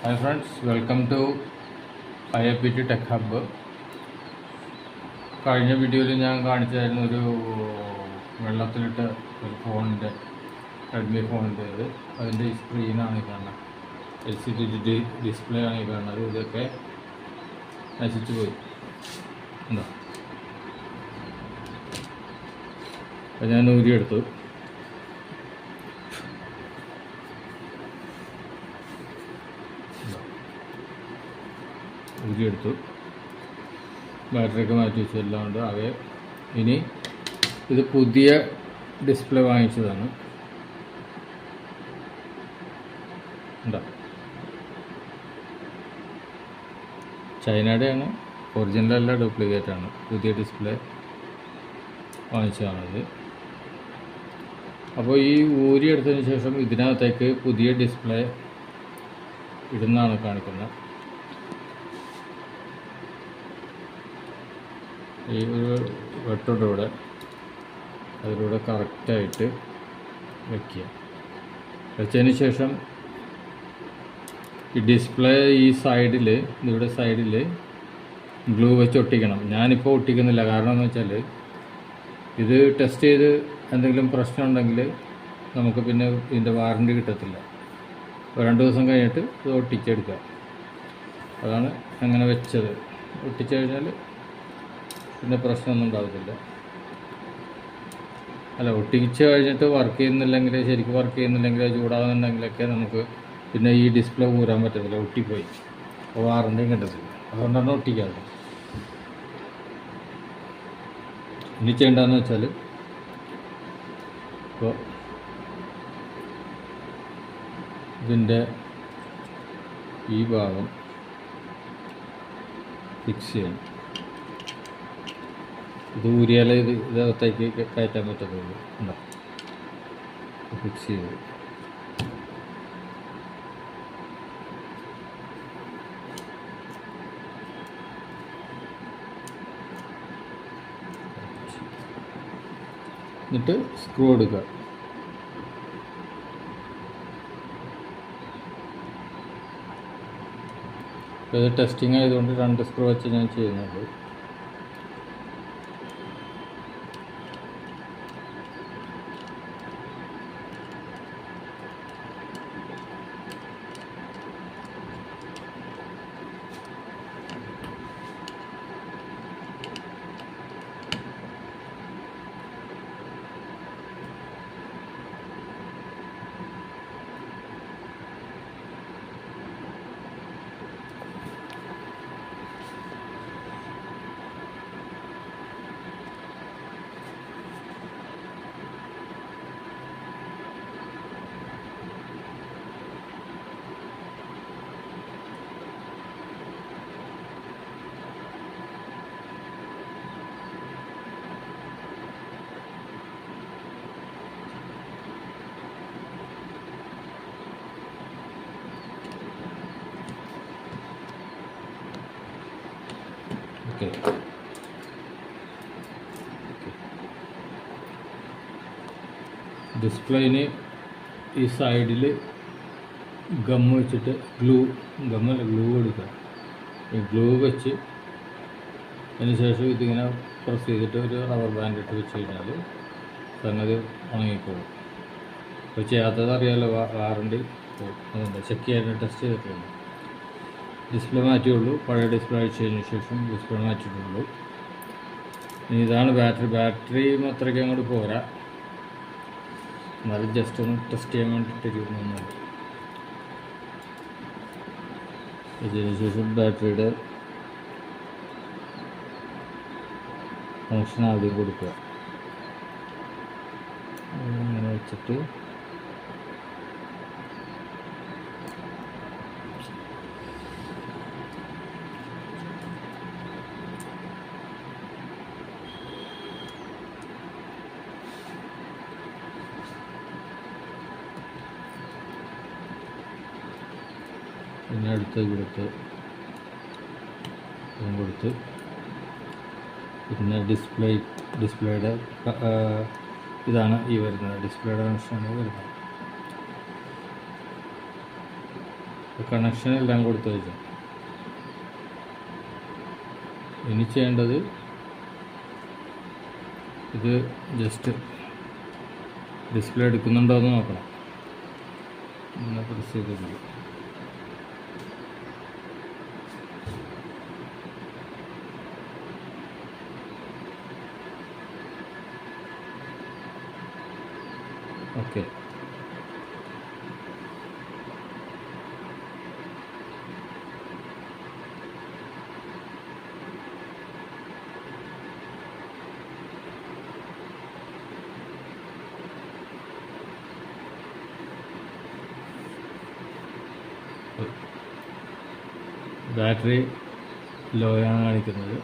Hi friends, welcome to IIPT tech hub. കഴിഞ്ഞ വീഡിയോയിൽ ഞാൻ കാണിച്ചായിരുന്നു ഒരു വെള്ളത്തിലിട്ട ഒരു ഫോണിൻ്റെ റെഡ്മി ഫോണിൻ്റെ അതിൻ്റെ സ്ക്രീനാണ് ഈ കാണുന്നത്. LCD ഡിസ്പ്ലേ ആണ് ഈ കാണുന്നത്. ഇതൊക്കെ നശിച്ചു പോയി. എന്താ അപ്പം ഞാൻ ഊരിയെടുത്തു. ഊരിയെടുത്തു, ബാറ്ററിയൊക്കെ മാറ്റി വെച്ചു, എല്ലാം ഉണ്ട്. ആകെ ഇനി ഇത് പുതിയ ഡിസ്പ്ലേ വാങ്ങിച്ചതാണ്. ഉണ്ടോ, ചൈനയുടെയാണ്, ഒറിജിനലല്ല, ഡ്യൂപ്ലിക്കേറ്റാണ്. പുതിയ ഡിസ്പ്ലേ വാങ്ങിച്ചതാണത്. അപ്പോൾ ഈ ഊരിയെടുത്തതിന് ശേഷം ഇതിനകത്തേക്ക് പുതിയ ഡിസ്പ്ലേ ഇടുന്നതാണ് കാണിക്കുന്നത്. ഈ ഒരു വെട്ടോടെ അതിലൂടെ കറക്റ്റായിട്ട് വയ്ക്കുക. വെച്ചതിന് ശേഷം ഈ ഡിസ്പ്ലേ ഈ സൈഡിൽ, ഇവിടെ സൈഡിൽ ഗ്ലൂ വെച്ച് ഒട്ടിക്കണം. ഞാനിപ്പോൾ ഒട്ടിക്കുന്നില്ല, കാരണം എന്ന് വെച്ചാൽ ഇത് ടെസ്റ്റ് ചെയ്ത് എന്തെങ്കിലും പ്രശ്നം ഉണ്ടെങ്കിൽ നമുക്ക് പിന്നെ ഇതിൻ്റെ വാറണ്ടി കിട്ടത്തില്ല. 2 ദിവസം കഴിഞ്ഞിട്ട് ഇത് ഒട്ടിച്ചെടുക്കുക. അതാണ് അങ്ങനെ വെച്ചത്. ഒട്ടിച്ചു കഴിഞ്ഞാൽ പിന്നെ പ്രശ്നമൊന്നും ഉണ്ടാകത്തില്ല. അല്ല, ഒട്ടിച്ച് കഴിഞ്ഞിട്ട് വർക്ക് ചെയ്യുന്നില്ലെങ്കിൽ, ശരിക്കും വർക്ക് ചെയ്യുന്നില്ലെങ്കിൽ, ചൂടാകുന്നുണ്ടെങ്കിലൊക്കെ നമുക്ക് പിന്നെ ഈ ഡിസ്പ്ലേ ഊരാൻ പറ്റത്തില്ല, ഒട്ടിപ്പോയി. അപ്പോൾ വാറണ്ടിയും കിട്ടത്തില്ല. അതുകൊണ്ടാണ് ഒട്ടിക്കാതെ. ഇനി ചെയ്യേണ്ടതെന്ന് വെച്ചാൽ, ഇപ്പോൾ ഇതിൻ്റെ ഈ ഭാഗം ഫിക്സ് ചെയ്യണം. ഇത് ഊരിയാലേ ഇതിനകത്തേക്ക് കയറ്റാൻ പറ്റത്തുള്ളൂ. ഉണ്ടോ, ഫിക്സ് ചെയ്ത് എന്നിട്ട് സ്ക്രൂ എടുക്കുക. ഇത് ടെസ്റ്റിംഗ് ആയതുകൊണ്ട് 2 സ്ക്രൂ വെച്ച് ഞാൻ ചെയ്യുന്നത്. ഓക്കെ, ഡിസ്പ്ലേന് ഈ സൈഡിൽ ഗം വെച്ചിട്ട് ഗ്ലൂ എടുക്കുക. ഈ ഗ്ലൂ വെച്ച് അതിന് ശേഷം ഇതിങ്ങനെ പ്രസ് ചെയ്തിട്ട് ഒരു റബ്ബർ ബാൻഡ് ഇട്ട് വെച്ച് കഴിഞ്ഞാൽ സംഗതി ഉണങ്ങിക്കോളും. അപ്പോൾ ചെയ്യാത്തത് അറിയാമല്ലോ, വാറണ്ടി അതുകൊണ്ട് ചെക്ക് ചെയ്യാൻ ടെസ്റ്റ് ചെയ്തിട്ടുണ്ട്. ഡിസ്പ്ലേ മാറ്റിയുള്ളൂ, പഴയ ഡിസ്പ്ലേ അഴിച്ചതിന് ശേഷം ഡിസ്പ്ലേ മാറ്റിയിട്ടുള്ളൂ. ഇനി ഇതാണ് ബാറ്ററി അത്രയ്ക്ക് അങ്ങോട്ട് പോരാ, എന്നാലും ജസ്റ്റ് ഒന്ന് ടെസ്റ്റ് ചെയ്യാൻ വേണ്ടിയിട്ടിരിക്കുന്നു. ഇതിന് ശേഷം ബാറ്ററിയുടെ കണക്ഷൻ ആദ്യം കൊടുക്കുക. അങ്ങനെ വെച്ചിട്ട് പിന്നെ അടുത്ത് കൊടുത്ത് പിന്നെ ഡിസ്പ്ലേയുടെ ഇതാണ് ഈ വരുന്നത്, ഡിസ്പ്ലേയുടെ കണക്ഷനാണ് വരുന്നത്. കണക്ഷൻ എല്ലാം കൊടുത്തു വെച്ചാൽ ഇനി ചെയ്യേണ്ടത് ഇത് ജസ്റ്റ് ഡിസ്പ്ലേ എടുക്കുന്നുണ്ടോ എന്ന് നോക്കണം. ഇങ്ങനെ പ്രസ് ചെയ്തിട്ടുണ്ട്. ഓക്കെ, ബാറ്ററി ലോ ആണ് കാണിക്കുന്നത്.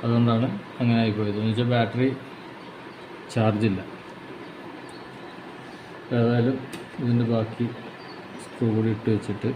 അതുകൊണ്ടാണ് അങ്ങനെ ആയിപ്പോയത്. എന്ന് വെച്ചാൽ ബാറ്ററി ചാർജില്ല. ഏതായാലും ഇതിൻ്റെ ബാക്കി സ്ക്രൂ കൂടി ഇട്ട് വെച്ചിട്ട്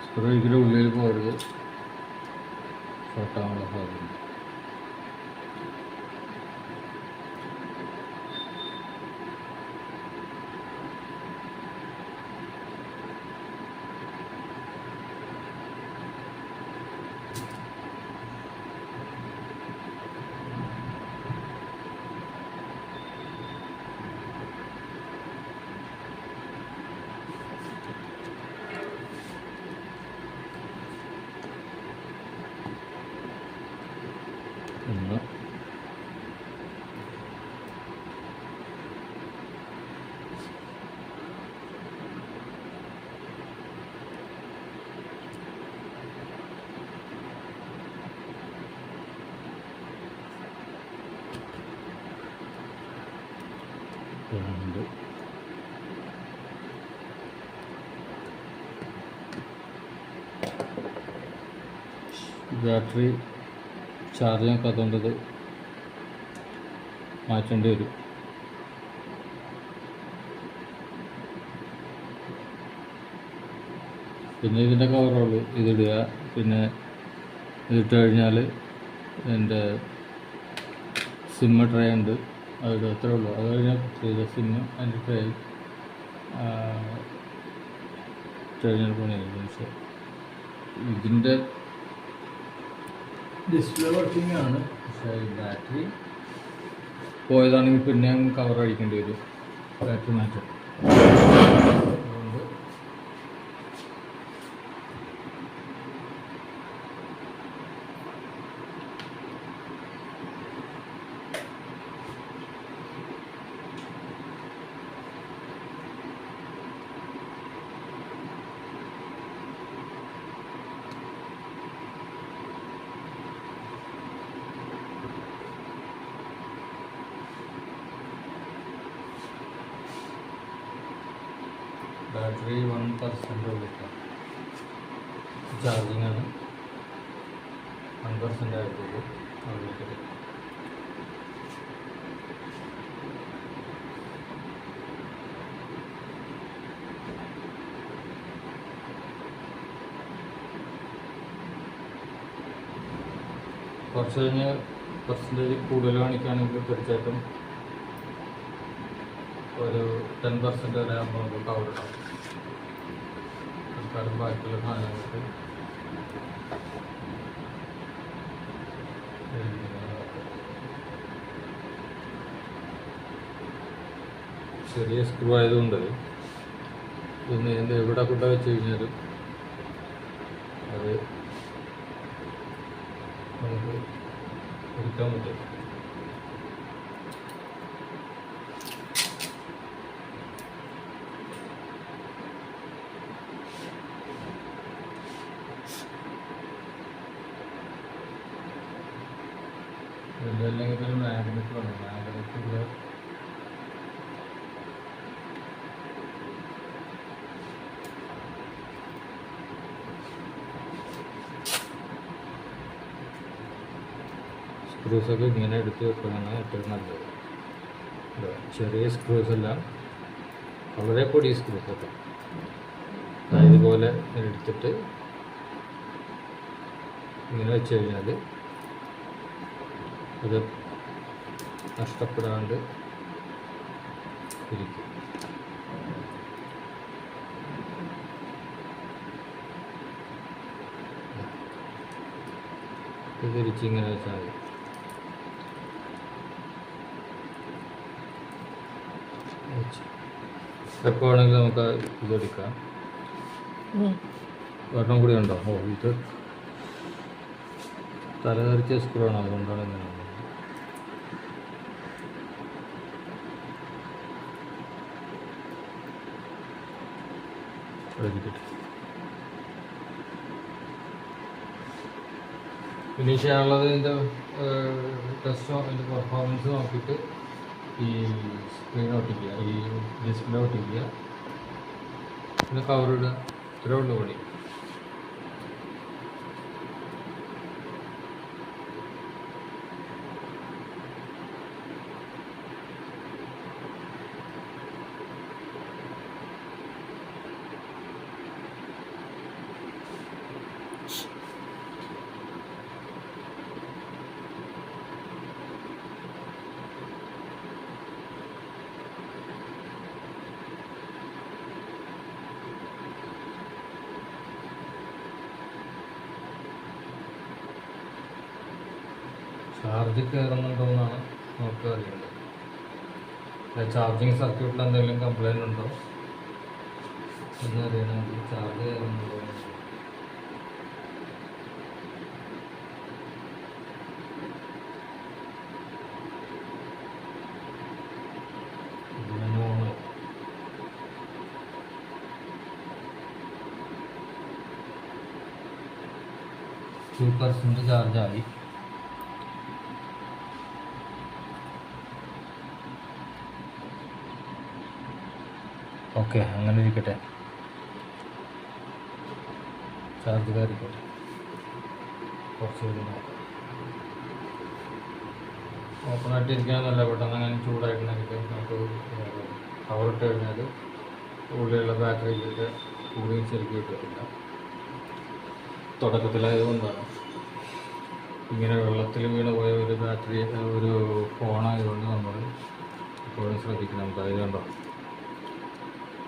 സ്ക്രൂ ഇതിൻ്റെ ഉള്ളിൽ പോരുത്, ഷോർട്ടാകാനുള്ള സാധ്യത. ഒന്ന് രണ്ട് ബാറ്ററി ചാർജ് നോക്കാത്തതുകൊണ്ട് ഇത് മാറ്റേണ്ടി വരും. പിന്നെ ഇതിൻ്റെ കവറുള്ളൂ ഇതിടുക. പിന്നെ ഇതിട്ട് കഴിഞ്ഞാൽ എൻ്റെ സിമ്മ് ട്രേ ഉണ്ട്, അതിടുക, അത്രേ ഉള്ളൂ. അത് കഴിഞ്ഞാൽ ചെയ്ത സിമ്മ് അതിൻ്റെ ട്രേ കഴിഞ്ഞാൽ പണിയായിരുന്നു. പക്ഷേ ഇതിൻ്റെ ഡിസ്പ്ലേ വർക്കിംഗ് ആണ്. പക്ഷേ ബാറ്ററി പോയതാണെങ്കിൽ പിന്നെ കവർ അടിക്കേണ്ടി വരും, ബാറ്ററി മാറ്റം. അതുകൊണ്ട് ബാറ്ററി 1% കിട്ടാം. ചാർജിങ് ആണ്, 1% ആയിട്ടുള്ളൂ. അതിലേക്ക് കുറച്ച് കഴിഞ്ഞ് പെർസെൻറ്റേജ് കൂടുതൽ കാണിക്കുകയാണെങ്കിൽ തീർച്ചയായിട്ടും ഒരു 10% വരെ ആകുമ്പോൾ നമുക്ക് കവർ ഇടാം. തൽക്കാലം ബാക്കിയുള്ള സാധനങ്ങൾക്ക് ചെറിയ സ്ക്രൂ ആയതുകൊണ്ട് ഇതൊന്ന് ഇതിൻ്റെ എവിടെ കൊണ്ട് വെച്ച് കഴിഞ്ഞാലും അത് നമുക്ക് എടുക്കാൻ പറ്റും. അല്ലെങ്കിൽ ഒരു മാഗ്നറ്റ് വേണം. മാഗ്നറ്റ് സ്ക്രൂസൊക്കെ ഇങ്ങനെ എടുത്ത് വെക്കുകയാണ് ഏറ്റവും നല്ലത്. ചെറിയ സ്ക്രൂസ് എല്ലാം വളരെ പൊടിയ സ്ക്രൂസൊക്കെ ഇതുപോലെ എടുത്തിട്ട് ഇങ്ങനെ വെച്ച് കഴിഞ്ഞാൽ അത് നഷ്ടപ്പെടാണ്ട് ഇരിക്കും. ഇത് തിരിച്ചിങ്ങനെ വെച്ചാൽ മതി. എപ്പോൾ വേണമെങ്കിലും നമുക്ക് ഇതെടുക്കാം. ഒരെണ്ണം കൂടി ഉണ്ടോ? ഓ, ഇത് തലതെറിച്ച സ്ക്രൂ ആണ്, അതുകൊണ്ടാണ് ഇങ്ങനെ. ഇനി ചെയ്യാനുള്ളത് ഇതിൻ്റെ ടെസ്റ്റോ അതിൻ്റെ പെർഫോമൻസ് നോക്കിയിട്ട് ഈ സ്ക്രീൻ ഒട്ടിക്കുക, ഈ ഡിസ്പ്ലേ ഒട്ടിക്കുക, പിന്നെ കവറിടുക. ഇത്രേ ഉള്ളൂ പണി. ചാർജ് കയറുന്നുണ്ടോയെന്നാണ് നമുക്ക് അറിയേണ്ടത്. ചാർജിങ് സർക്യൂട്ടിൽ എന്തെങ്കിലും കംപ്ലൈൻറ്റ് ഉണ്ടോ എന്ന് അറിയണമെങ്കിൽ ചാർജ് കയറുന്നുണ്ടോ. %2 ചാർജായി. ഓക്കെ, അങ്ങനെ ഇരിക്കട്ടെ. ചാർജ് കയറിക്കോട്ടെ. കുറച്ച് കൂടി നോക്കാം. ഓപ്പണായിട്ടിരിക്കാനല്ല, പെട്ടെന്ന് അങ്ങനെ ചൂടായിട്ടുണ്ടെങ്കിൽ നമുക്ക് കവറിട്ട് കഴിഞ്ഞാൽ ഉള്ളിലുള്ള ബാറ്ററിയിലൊക്കെ കൂളിങ് ശരിക്കും കിട്ടത്തില്ല. തുടക്കത്തിലായതുകൊണ്ടാണ്. ഇങ്ങനെ വെള്ളത്തിൽ വീണ് പോയ ഒരു ബാറ്ററി, ഒരു ഫോണായതുകൊണ്ട് നമ്മൾ എപ്പോഴും ശ്രദ്ധിക്കണം. നമുക്ക് അത് കണ്ടോ,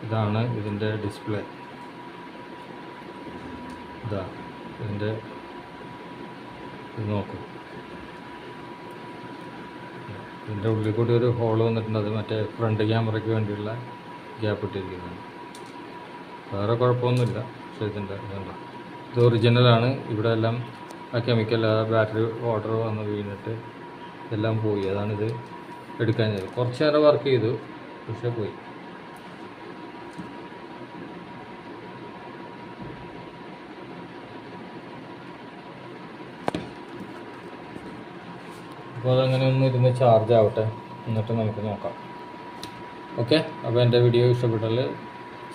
ഇതാണ് ഇതിൻ്റെ ഡിസ്പ്ലേ. ഇതാ ഇതിൻ്റെ ഇത് നോക്കൂ. ഇതിൻ്റെ ഉള്ളിൽ കൂടി ഒരു ഹോൾ വന്നിട്ടുണ്ട്. അത് മറ്റേ ഫ്രണ്ട് ക്യാമറയ്ക്ക് വേണ്ടിയുള്ള ഗ്യാപ്പ് ഇട്ടിരിക്കുന്നതാണ്. വേറെ കുഴപ്പമൊന്നുമില്ല. പക്ഷേ ഇതിൻ്റെ ഇതുണ്ടോ, ഇത് ഒറിജിനലാണ്. ഇവിടെ എല്ലാം ആ കെമിക്കൽ, ആ ബാറ്ററി ഓർഡർ വന്ന് വീണിട്ട് എല്ലാം പോയി. അതാണിത് എടുക്കാൻ ചെയ്തത്. കുറച്ച് നേരം വർക്ക് ചെയ്തു, പക്ഷേ പോയി. അപ്പോൾ അതങ്ങനെ ഒന്ന് ഇരുന്ന് ചാർജ് ആവട്ടെ, എന്നിട്ട് നമുക്ക് നോക്കാം. ഓക്കെ, അപ്പോൾ എൻ്റെ വീഡിയോ ഇഷ്ടപ്പെട്ടാൽ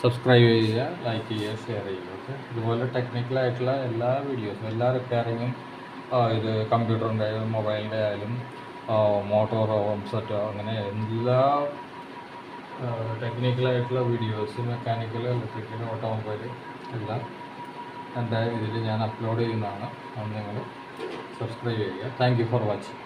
സബ്സ്ക്രൈബ് ചെയ്യുക, ലൈക്ക് ചെയ്യുക, ഷെയർ ചെയ്യുക. ഓക്കെ, ഇതുപോലെ ടെക്നിക്കലായിട്ടുള്ള എല്ലാ വീഡിയോസും, എല്ലാ റിപ്പയറിങ്ങും, ഇത് കമ്പ്യൂട്ടറിൻ്റെ ആയാലും മൊബൈലിൻ്റെ ആയാലും മോട്ടോറോ ഹോം സെറ്റോ, അങ്ങനെ എല്ലാ ടെക്നിക്കലായിട്ടുള്ള വീഡിയോസ്, മെക്കാനിക്കൽ, ഇലക്ട്രിക്കൽ, ഓട്ടോമൊബൈൽ എല്ലാം എൻ്റെ ഇതിൽ ഞാൻ അപ്ലോഡ് ചെയ്യുന്നതാണ്. അത് നിങ്ങൾ സബ്സ്ക്രൈബ് ചെയ്യുക. Thank you for watching.